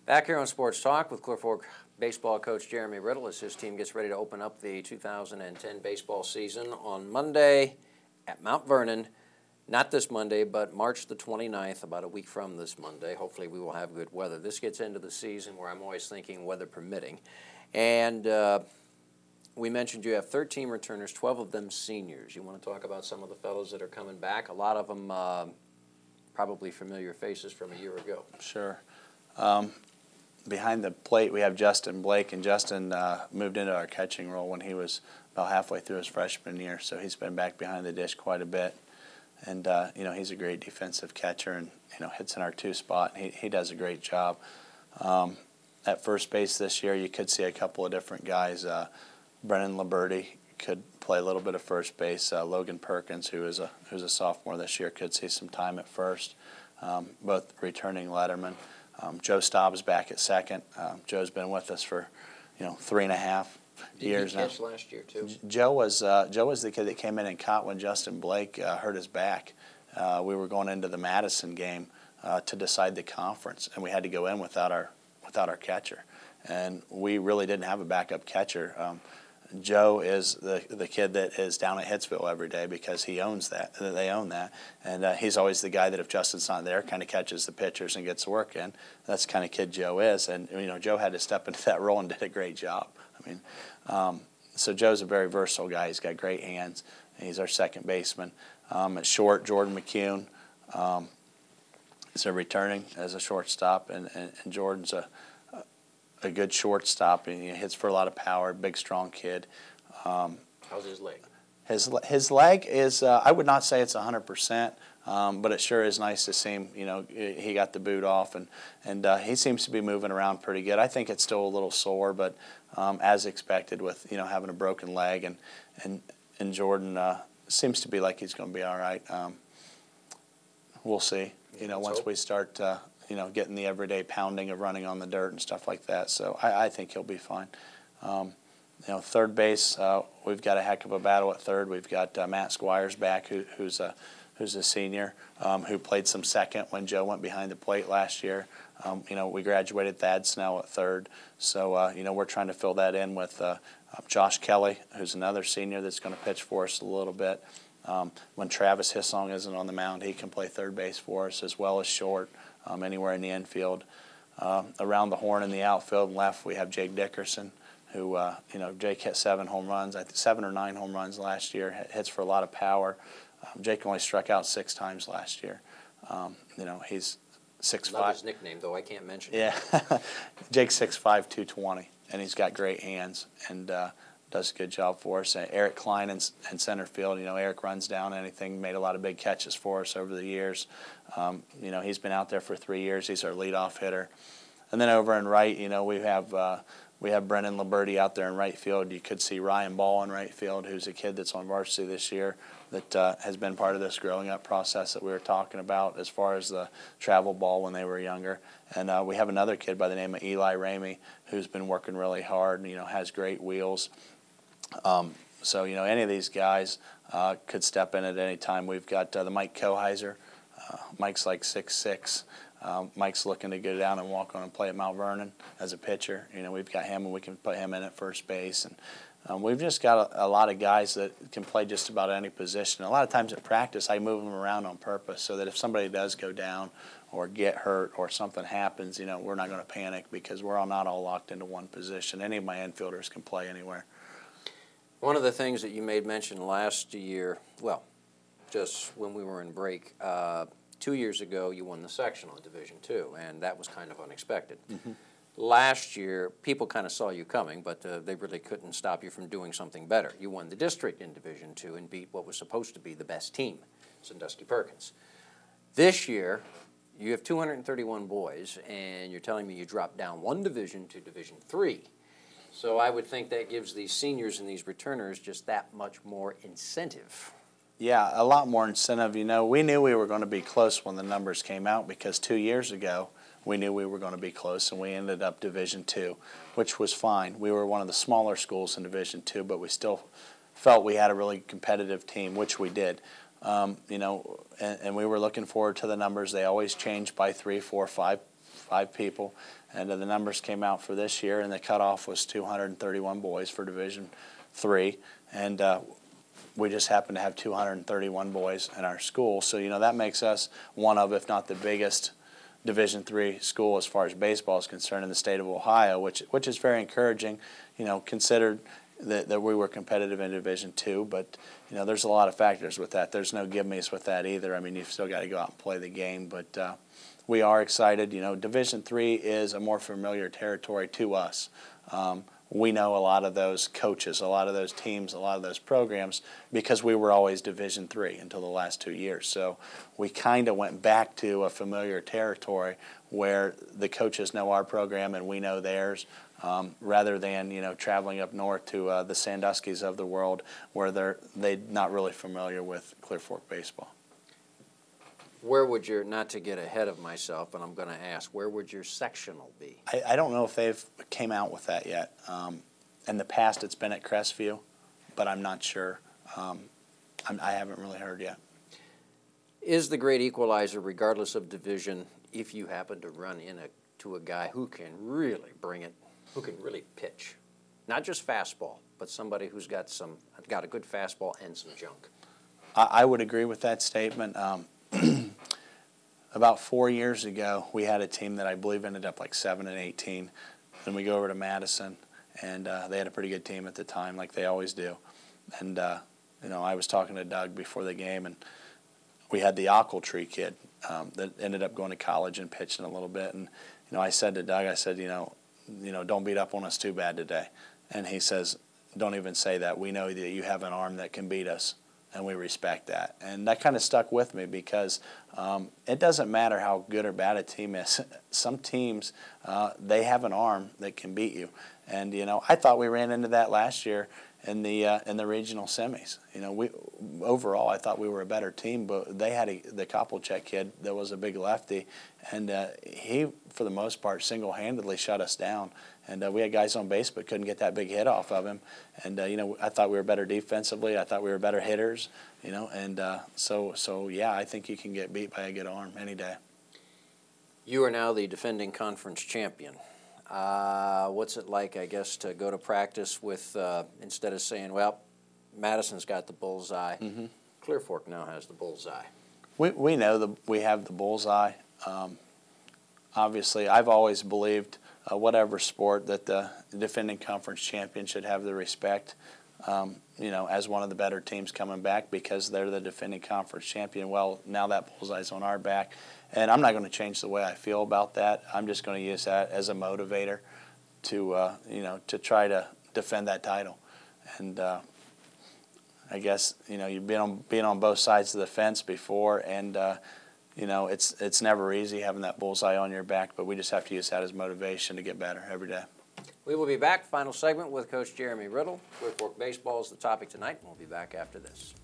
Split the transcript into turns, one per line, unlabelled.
Back here on Sports Talk with Clear Fork baseball coach Jeremy Riddle as his team gets ready to open up the 2010 baseball season on Monday at Mount Vernon. Not this Monday, but March the 29th, about a week from this Monday. Hopefully we will have good weather. This gets into the season where I'm always thinking weather permitting. And we mentioned you have 13 returners, 12 of them seniors. You want to talk about some of the fellows that are coming back? A lot of them probably familiar faces from a year ago.
Sure. Behind the plate, we have Justin Blake, and Justin moved into our catching role when he was about halfway through his freshman year, so he's been back behind the dish quite a bit. And, he's a great defensive catcher and, hits in our 2 spot. He does a great job. At first base this year, you could see a couple of different guys. Brennan Liberty could play a little bit of first base. Logan Perkins, who's a sophomore this year, could see some time at first. Both returning lettermen. Joe Staub's back at second. Joe's been with us for, 3.5 years now.
Did he catch last year too?
Joe was the kid that came in and caught when Justin Blake hurt his back. We were going into the Madison game to decide the conference, and we had to go in without our catcher, and we really didn't have a backup catcher. Joe is the kid that is down at Hitsville every day because he owns that. They own that, and he's always the guy that if Justin's not there, kind of catches the pitchers and gets the work in. That's the kind of kid Joe is, and Joe had to step into that role and did a great job. So Joe's a very versatile guy. He's got great hands. And he's our second baseman. At short, Jordan McCune is returning as a shortstop, and Jordan's a good shortstop, and he hits for a lot of power. Big, strong kid.
How's his leg?
His leg is I would not say it's 100%, but it sure is nice to see him. He got the boot off, and he seems to be moving around pretty good. I think it's still a little sore, but as expected with having a broken leg, and Jordan seems to be like he's going to be all right. We'll see. Once we start. Getting the everyday pounding of running on the dirt and stuff like that. So I think he'll be fine. Third base, we've got a heck of a battle at third. We've got Matt Squires back, who's a senior, who played some second when Joe went behind the plate last year. We graduated Thad Snell at third. So, we're trying to fill that in with Josh Kelly, who's another senior that's going to pitch for us a little bit. When Travis Hissong isn't on the mound, he can play third base for us as well as short. Anywhere in the infield. Around the horn in the outfield and left, we have Jake Dickerson, who, Jake hit 7 home runs, 7 or 9 home runs last year, hits for a lot of power. Jake only struck out 6 times last year. He's 6'5".
Love his nickname, though. I can't mention it.
Yeah. Jake's 6'5", 220, and he's got great hands and does a good job for us. Eric Klein in center field. Eric runs down anything, made a lot of big catches for us over the years. He's been out there for 3 years. He's our leadoff hitter. And then over in right, we have Brennan Liberty out there in right field. You could see Ryan Ball in right field, who's a kid that's on varsity this year that has been part of this growing up process that we were talking about as far as the travel ball when they were younger. And we have another kid by the name of Eli Ramey who's been working really hard and, has great wheels. So, any of these guys could step in at any time. We've got the Mike Koheiser. Mike's like 6'6". Mike's looking to go down and walk on and play at Mount Vernon as a pitcher. We've got him, and we can put him in at first base. And we've just got a lot of guys that can play just about any position. A lot of times at practice, I move them around on purpose so that if somebody does go down or get hurt or something happens, we're not going to panic because we're all not all locked into one position. Any of my infielders can play anywhere.
One of the things that you made mention last year, well, just when we were in break, 2 years ago you won the sectional in Division II, and that was kind of unexpected. Mm-hmm. Last year, people kind of saw you coming, but they really couldn't stop you from doing something better. You won the district in Division II and beat what was supposed to be the best team, Sandusky Perkins. This year, you have 231 boys, and you're telling me you dropped down 1 division to Division III. So I would think that gives these seniors and these returners just that much more incentive.
Yeah, a lot more incentive. We knew we were going to be close when the numbers came out because 2 years ago we knew we were going to be close, and we ended up Division II, which was fine. We were one of the smaller schools in Division II, but we still felt we had a really competitive team, which we did. And we were looking forward to the numbers. They always change by 3, 4, 5 5 people. And the numbers came out for this year, and the cutoff was 231 boys for Division III. And we just happen to have 231 boys in our school. So, that makes us one of, if not the biggest, Division III school as far as baseball is concerned in the state of Ohio, which is very encouraging, considered that we were competitive in Division II. But, there's a lot of factors with that. There's no give-me's with that either. I mean, you've still got to go out and play the game. But we are excited. Division III is a more familiar territory to us. We know a lot of those coaches, a lot of those teams, a lot of those programs because we were always Division III until the last 2 years. So we kind of went back to a familiar territory where the coaches know our program and we know theirs, rather than traveling up north to the Sandusky's of the world where they're not really familiar with Clear Fork baseball.
Where would your, not to get ahead of myself, but I'm going to ask, where would your sectional be?
I don't know if they've came out with that yet. In the past, it's been at Crestview, but I'm not sure. I haven't really heard yet.
Is the great equalizer, regardless of division, if you happen to run into a guy who can really bring it, who can really pitch, not just fastball, but somebody who's got a good fastball and some junk?
I would agree with that statement. About 4 years ago, we had a team that I believe ended up like 7-18. Then we go over to Madison, and they had a pretty good team at the time, like they always do. And I was talking to Doug before the game, and we had the Ochiltree kid that ended up going to college and pitching a little bit. And I said to Doug, I said, don't beat up on us too bad today. And he says, don't even say that. We know that you have an arm that can beat us. And we respect that. And that kind of stuck with me because it doesn't matter how good or bad a team is. Some teams, they have an arm that can beat you. And, I thought we ran into that last year in the regional semis. Overall, I thought we were a better team, but they had the Koppelcheck kid that was a big lefty. And he, for the most part, single-handedly shut us down. And we had guys on base but couldn't get that big hit off of him. And, I thought we were better defensively. I thought we were better hitters, And so, yeah, I think you can get beat by a good arm any day.
You are now the defending conference champion. What's it like, I guess, to go to practice with, instead of saying, well, Madison's got the bullseye, Clear Fork now has the bullseye?
We know we have the bullseye. Obviously, I've always believed whatever sport that the defending conference champion should have the respect, as one of the better teams coming back because they're the defending conference champion. Well, now that bullseye's on our back, and I'm not going to change the way I feel about that. I'm just going to use that as a motivator to try to defend that title. And I guess you've been on both sides of the fence before, and it's never easy having that bullseye on your back, but we just have to use that as motivation to get better every day.
We will be back. Final segment with Coach Jeremy Riddle. Clear Fork baseball is the topic tonight, and we'll be back after this.